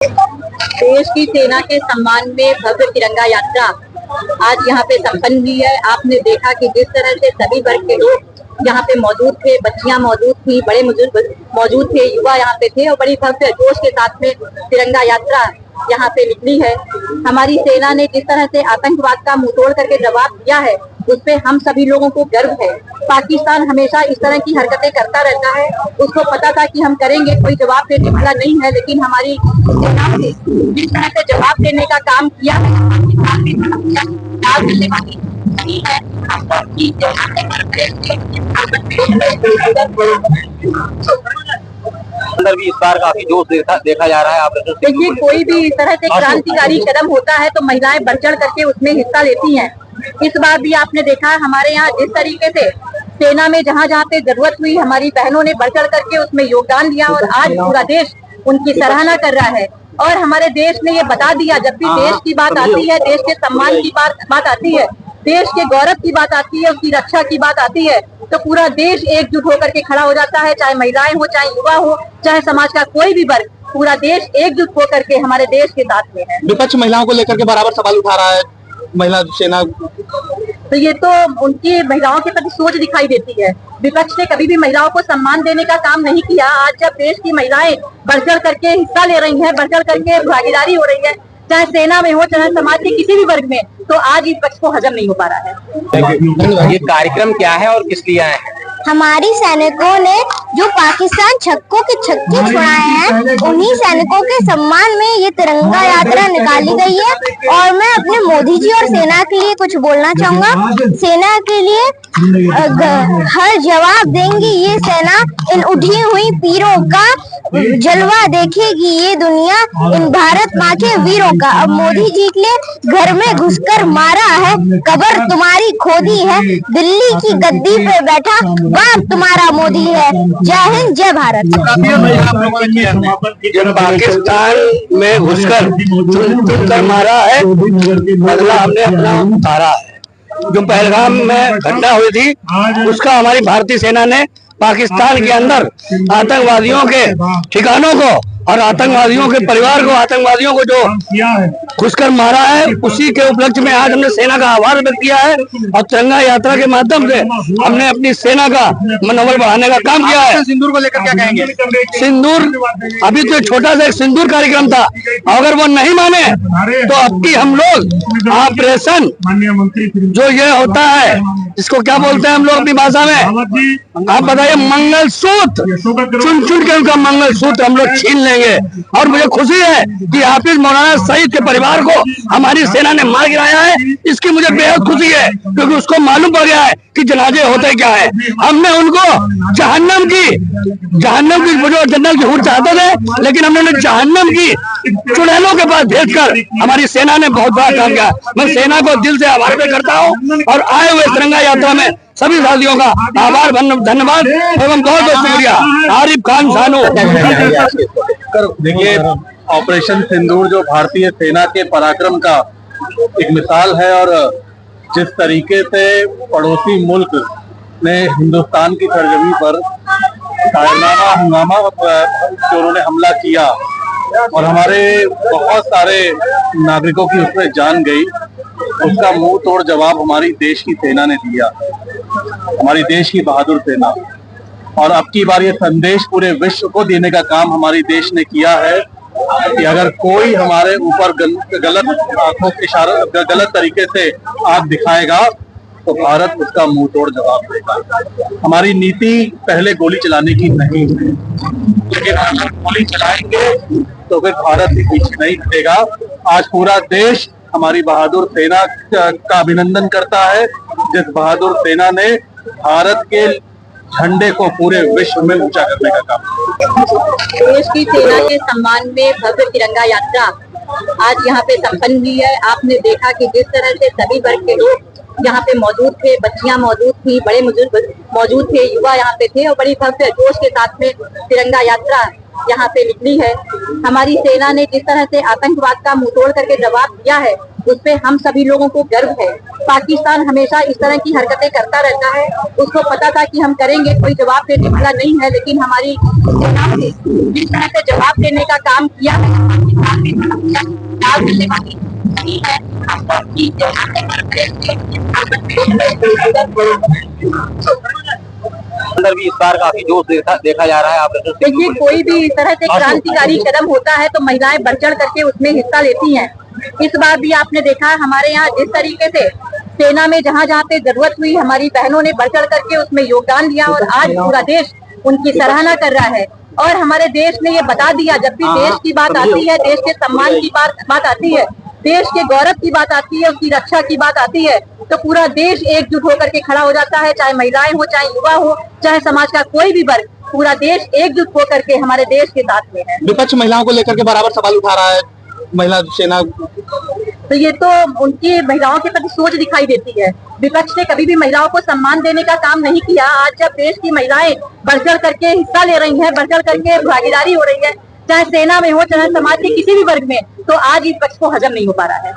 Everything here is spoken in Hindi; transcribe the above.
देश की सेना के सम्मान में भव्य तिरंगा यात्रा आज यहाँ पे संपन्न हुई है। आपने देखा कि जिस तरह से सभी वर्ग के लोग यहाँ पे मौजूद थे, बच्चियां मौजूद थी, बड़े बुजुर्ग मौजूद थे, युवा यहाँ पे थे और बड़ी भव्य जोश के साथ में तिरंगा यात्रा यहाँ पे निकली है। हमारी सेना ने जिस तरह से आतंकवाद का मुंह तोड़ करके जवाब दिया है, उस पे हम सभी लोगों को गर्व है। पाकिस्तान हमेशा इस तरह की हरकतें करता रहता है, उसको पता था कि हम करेंगे, कोई जवाब देने वाला नहीं है, लेकिन हमारी सेना ने जिस तरह से जवाब देने का काम किया है, पाकिस्तान में अंदर भी इस बार काफी जोश देखा जा रहा है। आप देखिए, कोई भी इस तरह से क्रांतिकारी कदम होता है तो महिलाएं बढ़ चढ़ करके उसमें हिस्सा लेती हैं। इस बार भी आपने देखा हमारे यहाँ जिस तरीके से सेना में जहाँ जहाँ पे जरूरत हुई, हमारी बहनों ने बढ़ चढ़ करके उसमें योगदान दिया और आज पूरा देश उनकी सराहना कर रहा है। और हमारे देश ने ये बता दिया, जब भी देश की बात आती है, देश के सम्मान की बात आती है, देश के गौरव की बात आती है, उसकी रक्षा की बात आती है, तो पूरा देश एकजुट होकर के खड़ा हो जाता है। चाहे महिलाएं हो, चाहे युवा हो, चाहे समाज का कोई भी वर्ग, पूरा देश एकजुट होकर के हमारे देश के साथ में है। विपक्ष महिलाओं को लेकर के बराबर सवाल उठा रहा है, महिला सेना, तो ये तो उनकी महिलाओं के प्रति सोच दिखाई देती है। विपक्ष ने कभी भी महिलाओं को सम्मान देने का काम नहीं किया। आज जब देश की महिलाएं बढ़ चढ़ करके हिस्सा ले रही हैं, बढ़ चढ़ करके भागीदारी हो रही है, चाहे सेना में हो, चाहे समाज के किसी भी वर्ग में, तो आज इस पक्ष को हजम नहीं हो पा रहा है। ये कार्यक्रम क्या है और किस लिए आए हैं? हमारी सैनिकों ने जो पाकिस्तान छक्कों के छक्के छुड़ाए हैं, उन्हीं सैनिकों के सम्मान में ये तिरंगा यात्रा निकाली गई है। और मैं अपने मोदी जी और सेना के लिए कुछ बोलना चाहूंगा। सेना के लिए हर जवाब देंगी ये सेना, इन उठी हुई पीरों का जलवा देखेगी ये दुनिया, इन भारत माँ के वीरों का। अब मोदी जी के लिए घर में घुसकर मारा है, कब्र तुम्हारी खोदी है, दिल्ली की गद्दी पे बैठा बाप तुम्हारा मोदी है। जय हिंद, जय भारत। जब पाकिस्तान में घुसकर चुन मारा है, बदला हमने अपना उतारा है। जो पहलगाम में घटना हुई थी, उसका हमारी भारतीय सेना ने पाकिस्तान के अंदर आतंकवादियों के ठिकानों को और आतंकवादियों के परिवार को, आतंकवादियों को जो घुसकर मारा है, उसी के उपलक्ष्य में आज हमने सेना का आभार व्यक्त किया है और तिरंगा यात्रा के माध्यम से हमने अपनी सेना का मनोबल बढ़ाने का काम किया है। सिंदूर को लेकर क्या कहेंगे? सिंदूर अभी तो छोटा सा एक सिंदूर कार्यक्रम था, अगर वो नहीं माने तो अब की हम लोग ऑपरेशन जो ये होता है, इसको क्या बोलते हैं हम लोग अपनी भाषा में, आप बताइए, मंगलसूत्र, चुन चुन के उनका मंगलसूत्र हम लोग छीन लेंगे। और मुझे खुशी है कि हाफिज मौलाना सईद के परिवार को हमारी सेना ने मार गिराया है। इसकी मुझे बेहद खुशी है, क्योंकि उसको मालूम पड़ गया है कि जनाजे होते क्या है। हमने उनको जहन्नम की जो जन्नत की हूर चाहते थे, लेकिन हमने उन्हें जहन्नम की चुड़ैलों के पास भेजकर हमारी सेना ने बहुत बड़ा काम किया। मैं सेना को दिल से आभार व्यक्त करता हूँ और आए हुए तिरंगा यात्रा में सभी साथियों का आभार, धन्यवाद एवं बहुत बहुत शुक्रिया। आरिफ खान सानू। देखिए, ऑपरेशन सिंदूर जो भारतीय सेना के पराक्रम का एक मिसाल है और जिस तरीके से पड़ोसी मुल्क ने हिंदुस्तान की सरजमी पर कायरनामा हंगामा जो उन्होंने हमला किया और हमारे बहुत सारे नागरिकों की उसमें जान गई, उसका मुंह तोड़ जवाब हमारी देश की सेना ने दिया, हमारी देश की बहादुर सेना। और अब की बार ये संदेश पूरे विश्व को देने का काम हमारी देश ने किया है कि अगर कोई हमारे ऊपर गलत आंखों के इशारे, गलत तरीके से आंख दिखाएगा तो भारत उसका मुंह तोड़ जवाब देगा। हमारी नीति पहले गोली चलाने की नहीं है, लेकिन अगर गोली चलाएंगे तो फिर भारत भी पीछे नहीं हटेगा। आज पूरा देश हमारी बहादुर सेना का अभिनंदन करता है, जिस बहादुर सेना ने भारत के झंडे को पूरे विश्व में ऊंचा करने का काम। देश की सेना के सम्मान में भव्य तिरंगा यात्रा आज यहाँ पे संपन्न हुई है। आपने देखा कि जिस तरह से सभी वर्ग के लोग यहाँ पे मौजूद थे, बच्चियां मौजूद थी, बड़े बुजुर्ग मौजूद थे, युवा यहाँ पे थे और बड़ी भव्य जोश के साथ में तिरंगा यात्रा यहाँ पे निकली है। हमारी सेना ने जिस तरह से आतंकवाद का मुंह तोड़ करके जवाब दिया है, उस पे हम सभी लोगों को गर्व है। पाकिस्तान हमेशा इस तरह की हरकतें करता रहता है। उसको पता था कि हम करेंगे, कोई जवाब देने वाला नहीं है, लेकिन हमारी सेना ने जिस तरह से जवाब देने का काम किया है, पाकिस्तान में जवाब देने वाली नहीं है। अंदर भी इस बार काफी जोश देखा जा रहा है। आप देखिए, कोई भी इस तरह से क्रांतिकारी कदम होता है तो महिलाएं बढ़ चढ़ करके उसमें हिस्सा लेती हैं। इस बार भी आपने देखा हमारे यहाँ जिस तरीके से सेना में जहाँ जहाँ पे जरूरत हुई, हमारी बहनों ने बढ़ चढ़ करके उसमें योगदान दिया और आज पूरा देश उनकी सराहना कर रहा है। और हमारे देश ने ये बता दिया, जब भी देश की बात आती है, देश के सम्मान की बात आती है, देश के गौरव की बात आती है, उसकी रक्षा की बात आती है, तो पूरा देश एकजुट होकर के खड़ा हो जाता है। चाहे महिलाएं हो, चाहे युवा हो, चाहे समाज का कोई भी वर्ग, पूरा देश एकजुट होकर के हमारे देश के साथ में है। विपक्ष महिलाओं को लेकर के बराबर सवाल उठा रहा है, महिला सेना, तो ये तो उनकी महिलाओं के प्रति सोच दिखाई देती है। विपक्ष ने कभी भी महिलाओं को सम्मान देने का काम नहीं किया। आज जब देश की महिलाएं बढ़ चढ़ करके हिस्सा ले रही हैं, बढ़ चढ़ करके भागीदारी हो रही है, चाहे सेना में हो, चाहे समाज के किसी भी वर्ग में, तो आज इस पक्ष को हजम नहीं हो पा रहा है।